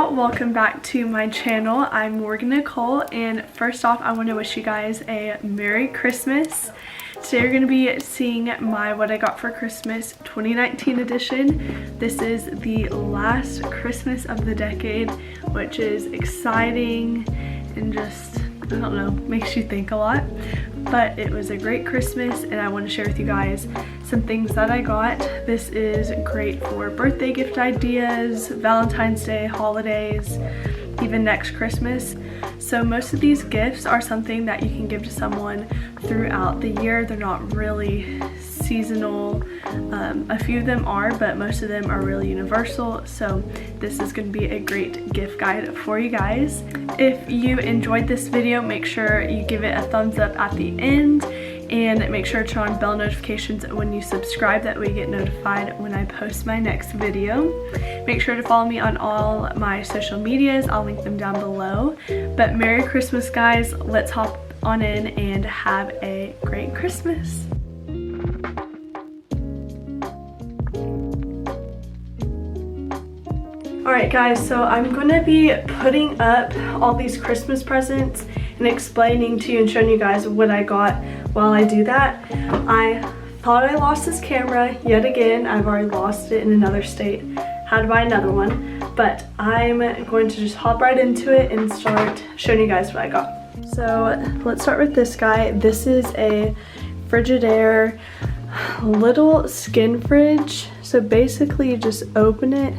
y'all, welcome back to my channel. I'm Morgan Nicole, and first off I want to wish you guys a Merry Christmas. Today we're going to be seeing my What I Got for Christmas 2019 edition. This is the last Christmas of the decade, which is exciting and just, I don't know, makes you think a lot. But it was a great Christmas and I want to share with you guys some things that I got. This is great for birthday gift ideas, Valentine's Day, holidays, even next Christmas. So most of these gifts are something that you can give to someone throughout the year. They're not really seasonal. A few of them are, but most of them are really universal. So this is going to be a great gift guide for you guys. If you enjoyed this video, make sure you give it a thumbs up at the end and make sure to turn on bell notifications when you subscribe. That way you get notified when I post my next video. Make sure to follow me on all my social medias. I'll link them down below. But Merry Christmas, guys. Let's hop on in and have a great Christmas. Alright guys, so I'm going to be putting up all these Christmas presents and explaining to you and showing you guys what I got. While I do that, I thought I lost this camera yet again. I've already lost it in another state. Had to buy another one, but I'm going to just hop right into it and start showing you guys what I got. So let's start with this guy. This is a Frigidaire little skin fridge. So basically you just open it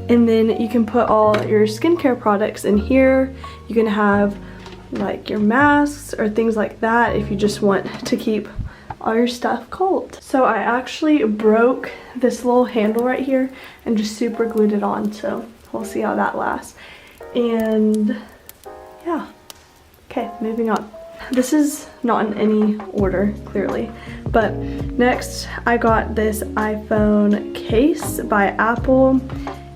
and then you can put all your skincare products in here. You can have like your masks or things like that if you just want to keep all your stuff cold. So I actually broke this little handle right here and just super glued it on, so we'll see how that lasts. And yeah, okay, moving on. This is not in any order, clearly, but next I got this iPhone case by Apple.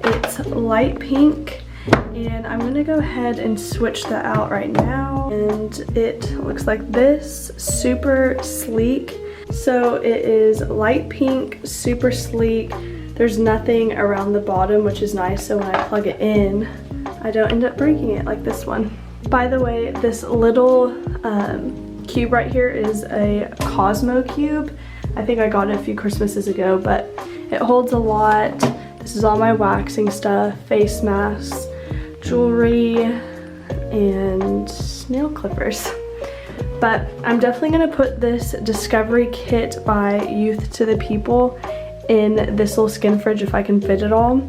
It's light pink, and I'm gonna go ahead and switch that out right now. And it looks like this, super sleek. So it is light pink, super sleek. There's nothing around the bottom, which is nice, so when I plug it in, I don't end up breaking it like this one. By the way, this little cube right here is a Cosmo cube. I think I got it a few Christmases ago, but it holds a lot. This is all my waxing stuff, face masks, jewelry, and nail clippers. But I'm definitely gonna put this Discovery Kit by Youth to the People in this little skin fridge if I can fit it all.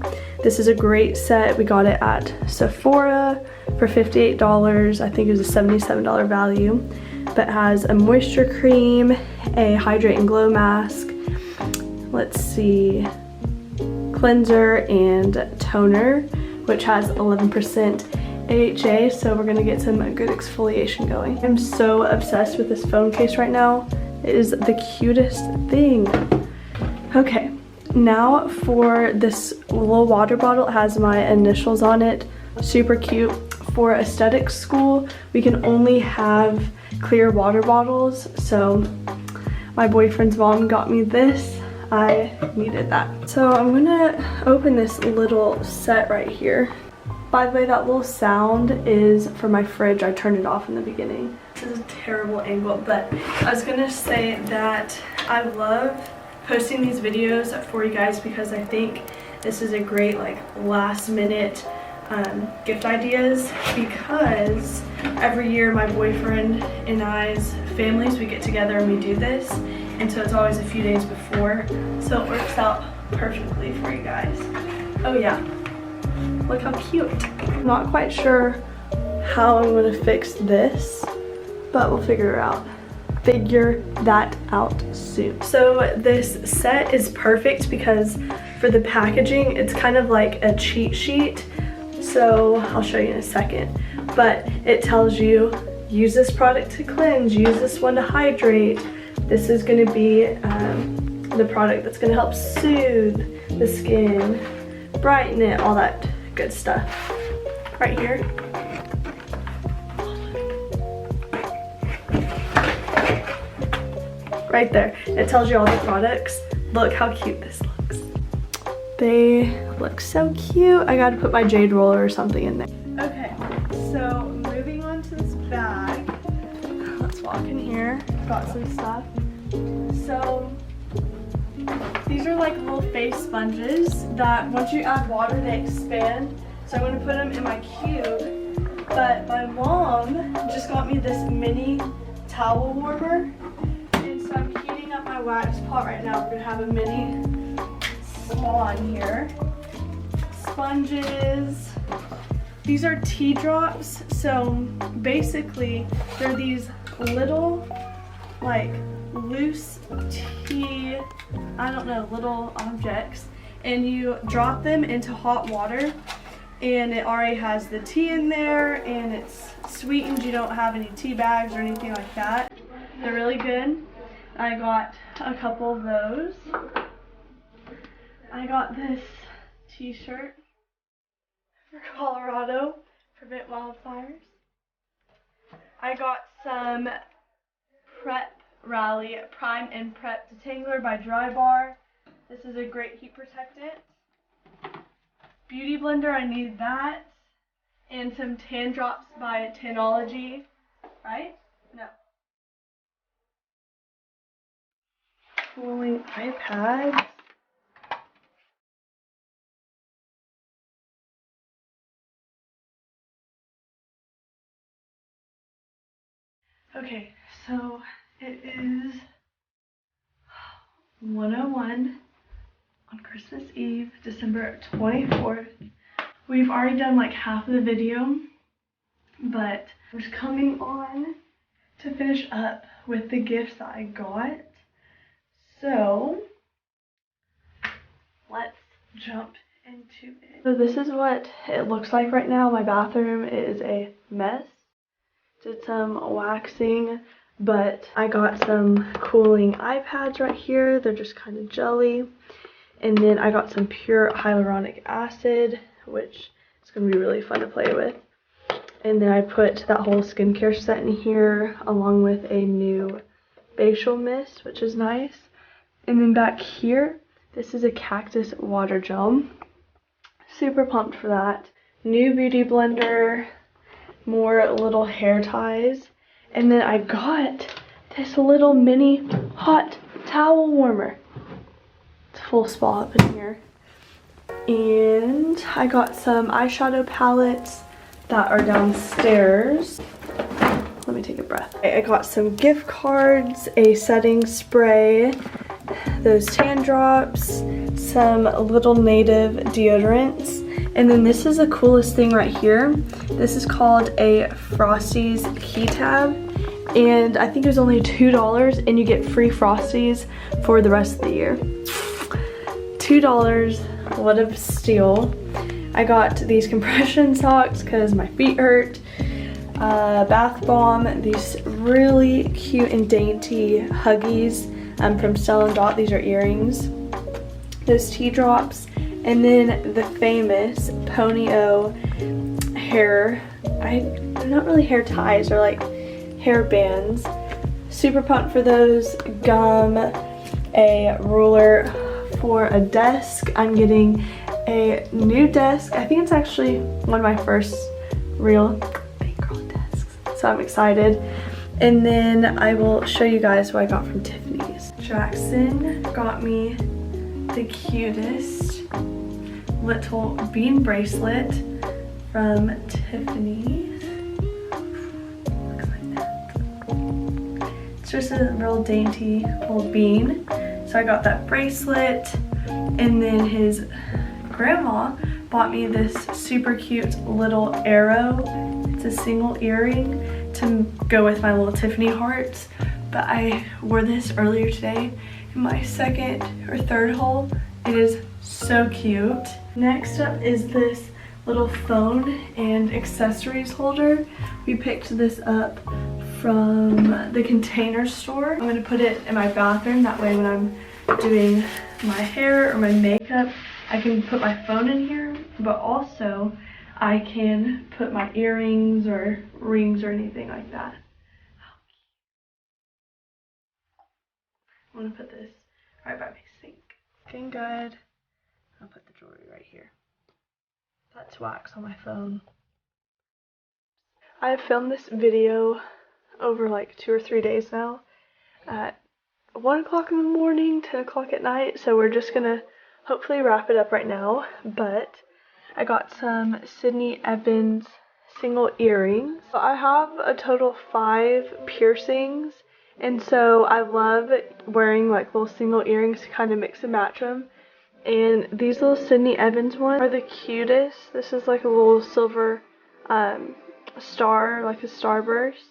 This is a great set. We got it at Sephora for $58. I think it was a $77 value. But it has a moisture cream, a hydrate and glow mask, let's see, cleanser and toner, which has 11% AHA, so we're gonna get some good exfoliation going. I'm so obsessed with this phone case right now. It is the cutest thing. Okay, now for this little water bottle. It has my initials on it, super cute. For aesthetics school, we can only have clear water bottles, so my boyfriend's mom got me this. I needed that. So I'm gonna open this little set right here. By the way, that little sound is for my fridge. I turned it off in the beginning. This is a terrible angle, but I was gonna say that I love posting these videos for you guys because I think this is a great like last minute gift ideas, because every year my boyfriend and I's families, we get together and we do this, and so it's always a few days before, so it works out perfectly for you guys. Oh yeah, look how cute. I'm not quite sure how I'm gonna fix this, but we'll figure that out soon. So this set is perfect because for the packaging, it's kind of like a cheat sheet. So I'll show you in a second, but it tells you use this product to cleanse, use this one to hydrate. This is going to be the product that's going to help soothe the skin, brighten it, all that good stuff. Right here. Right there. It tells you all the products. Look how cute this looks. They look so cute. I gotta put my jade roller or something in there. Okay, so moving on to this bag. Let's walk in here. Got some stuff. So these are like little face sponges that once you add water, they expand. So I'm gonna put them in my cube. But my mom just got me this mini towel warmer. And so I'm heating up my wax pot right now. We're gonna have a mini spa in here. Sponges. These are tea drops. So basically they're these little like loose tea, I don't know, little objects, and you drop them into hot water and it already has the tea in there and it's sweetened. You don't have any tea bags or anything like that. They're really good. I got a couple of those. I got this t-shirt for Colorado, Prevent Wildfires. I got some Prep Rally Prime and Prep Detangler by Drybar. This is a great heat protectant. Beauty blender, I need that. And some tan drops by Tanology. Right? No. Cooling iPads. Okay, so it is 1:01 on Christmas Eve, December 24th. We've already done like half of the video, but I was coming on to finish up with the gifts that I got. So let's jump into it. So this is what it looks like right now. My bathroom is a mess. Did some waxing, but I got some cooling iPads right here. They're just kind of jelly. And then I got some pure hyaluronic acid, which is going to be really fun to play with. And then I put that whole skincare set in here along with a new facial mist, which is nice. And then back here, this is a cactus water gel. Super pumped for that. New beauty blender, more little hair ties. And then I got this little mini hot towel warmer. It's full spa up in here. And I got some eyeshadow palettes that are downstairs. Let me take a breath. I got some gift cards, a setting spray, those tan drops, some little native deodorants, and then this is the coolest thing right here. This is called a Frosties key tab, and I think it was only $2 and you get free Frosties for the rest of the year. $2, what a steal. I got these compression socks because my feet hurt. Bath bomb, these really cute and dainty Huggies from Stella & Dot. These are earrings. Those tea drops, and then the famous Pony-O hair, they're not really hair ties, they're like hair bands. Super pumped for those. Gum, a ruler for a desk. I'm getting a new desk. I think it's actually one of my first real big girl desks, so I'm excited. And then I will show you guys what I got from Tiffany's. Jackson got me the cutest little bean bracelet from Tiffany's. Looks like that. It's just a real dainty little bean. So I got that bracelet, and then his grandma bought me this super cute little arrow. It's a single earring to go with my little Tiffany hearts, but I wore this earlier today in my second or third haul. It is so cute. Next up is this little phone and accessories holder. We picked this up from the Container Store. I'm gonna put it in my bathroom, that way when I'm doing my hair or my makeup, I can put my phone in here, but also I can put my earrings or rings or anything like that. I'm gonna put this right by my sink. Looking good. I'll put the right here. That's wax on my phone. I have filmed this video over like 2 or 3 days now at 1 o'clock in the morning, 10 o'clock at night, so we're just gonna hopefully wrap it up right now. But I got some Sydney Evans single earrings. So I have a total of 5 piercings, and so I love wearing like little single earrings to kind of mix and match them. And these little Sydney Evans ones are the cutest. This is like a little silver star, like a starburst.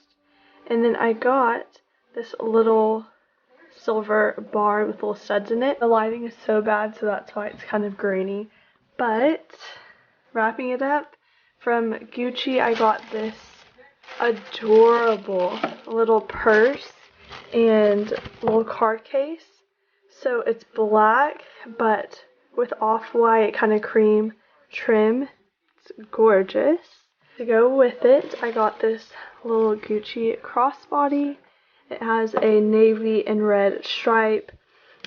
And then I got this little silver bar with little studs in it. The lighting is so bad, so that's why it's kind of grainy. But wrapping it up, from Gucci, I got this adorable little purse and little card case. So it's black, but with off-white kind of cream trim. It's gorgeous. To go with it, I got this little Gucci crossbody. It has a navy and red stripe,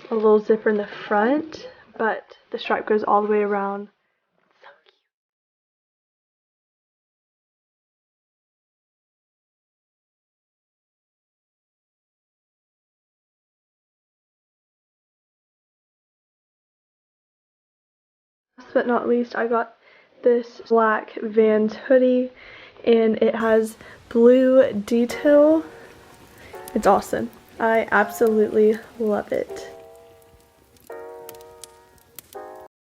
a little zipper in the front, but the stripe goes all the way around. So cute. Last but not least, I got this black Vans hoodie, and it has blue detail. It's awesome. I absolutely love it.